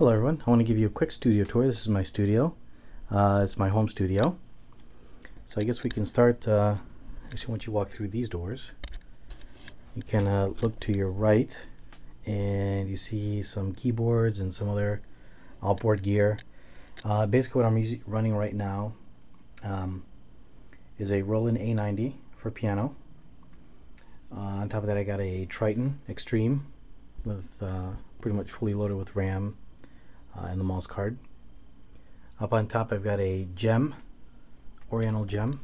Hello everyone, I want to give you a quick studio tour. This is my studio. It's my home studio. So I guess we can start, actually once you walk through these doors, you can look to your right and you see some keyboards and some other outboard gear. Basically what I'm running right now is a Roland A90 for piano. On top of that I got a Triton Extreme with pretty much fully loaded with RAM and the mouse card. Up on top I've got a Gem, Oriental Gem.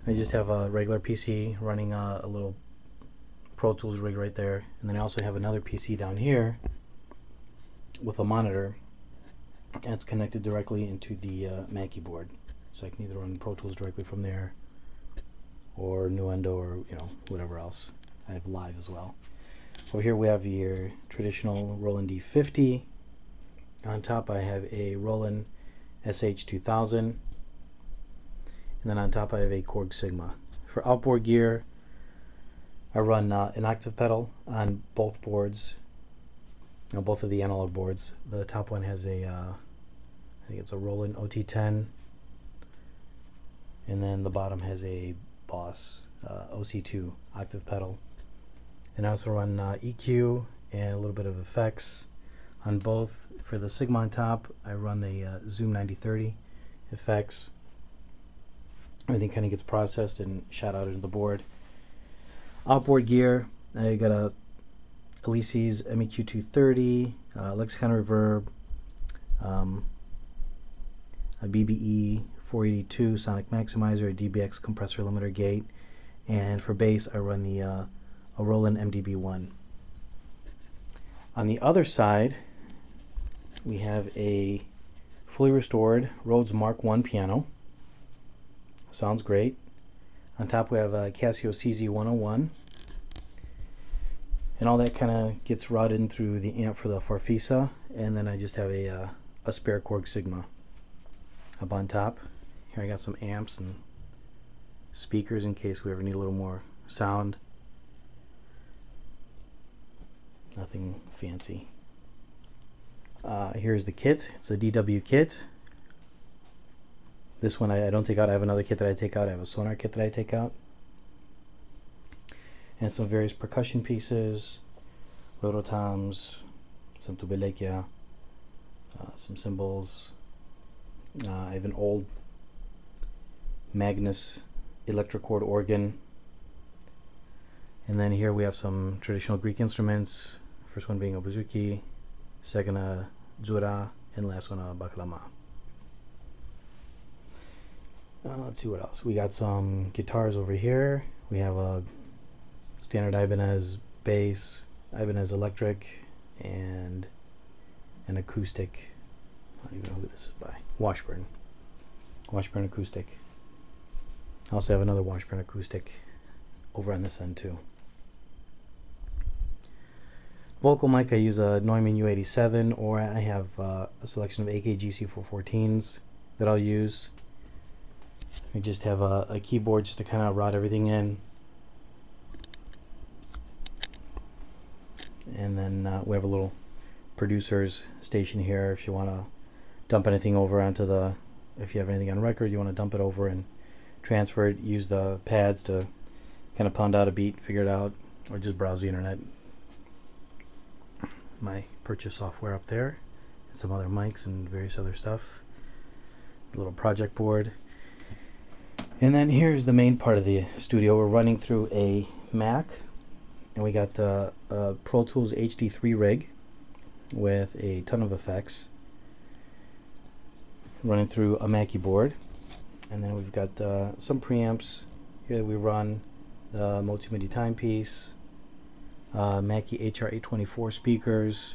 I just have a regular PC running a little Pro Tools rig right there, and then I also have another PC down here with a monitor, and it's connected directly into the Mackie board, so I can either run Pro Tools directly from there or Nuendo or whatever else. I have Live as well. Over here we have your traditional Roland D50. On top I have a Roland SH2000, and then on top I have a Korg Sigma. For outboard gear, I run an octave pedal on both boards, both of the analog boards. The top one has a, I think it's a Roland OT10, and then the bottom has a Boss OC2 octave pedal. And I also run EQ and a little bit of effects on both. For the Sigma on top, I run the Zoom 9030 effects. Everything kind of gets processed and shot out into the board. Outboard gear, I got a Alesis MEQ 230, Lexicon Reverb, a BBE 482 Sonic Maximizer, a DBX compressor limiter gate, and for bass I run the a Roland MDB1. On the other side we have a fully restored Rhodes Mark I piano. Sounds great. On top we have a Casio CZ101, and all that kind of gets routed in through the amp for the Farfisa, and then I just have a spare Korg Sigma up on top. Here I got some amps and speakers in case we ever need a little more sound. Nothing fancy. Here's the kit. It's a DW kit. This one I don't take out. I have another kit that I take out. I have a Sonar kit that I take out. And some various percussion pieces, rototoms, some tubelekia, some cymbals. I have an old Magnus electrochord organ. And then here we have some traditional Greek instruments. First one being a bouzouki, second a dzura, and last one a baklama. Let's see what else. We got some guitars over here. We have a standard Ibanez bass, Ibanez electric, and an acoustic. I don't even know who this is by. Washburn. Washburn acoustic. I also have another Washburn acoustic over on this end too. Vocal mic, I use a Neumann U87, or I have a selection of AKG C414s that I'll use. I just have a keyboard just to kind of route everything in. And then we have a little producer's station here if you want to dump anything over onto the, if you have anything on record, you want to dump it over and transfer it, use the pads to kind of pound out a beat, figure it out, or just browse the internet. My purchase software up there, and some other mics and various other stuff. A little project board. And then here's the main part of the studio. We're running through a Mac, and we got a Pro Tools HD3 rig with a ton of effects running through a Mackie board. And then we've got some preamps. Here we run the Motu MIDI timepiece, Mackie HR824 speakers.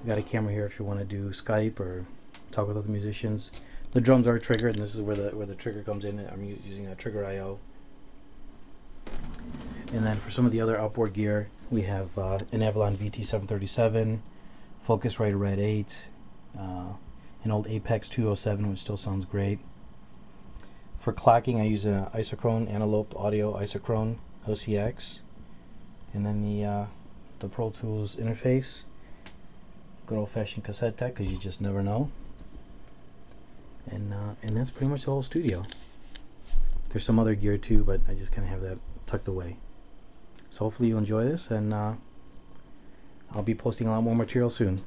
We got a camera here if you want to do Skype or talk with other musicians. The drums are triggered, and this is where the trigger comes in. I'm using a Trigger IO. And then for some of the other outboard gear, we have an Avalon VT737, Focusrite Red 8, an old Apex 207, which still sounds great. For clocking, I use an Isochrone Antelope Audio Isochrone OCX, and then the Pro Tools interface. good old-fashioned cassette deck, because you just never know. And that's pretty much the whole studio. There's some other gear too, but I just kind of have that tucked away. So hopefully you'll enjoy this, and I'll be posting a lot more material soon.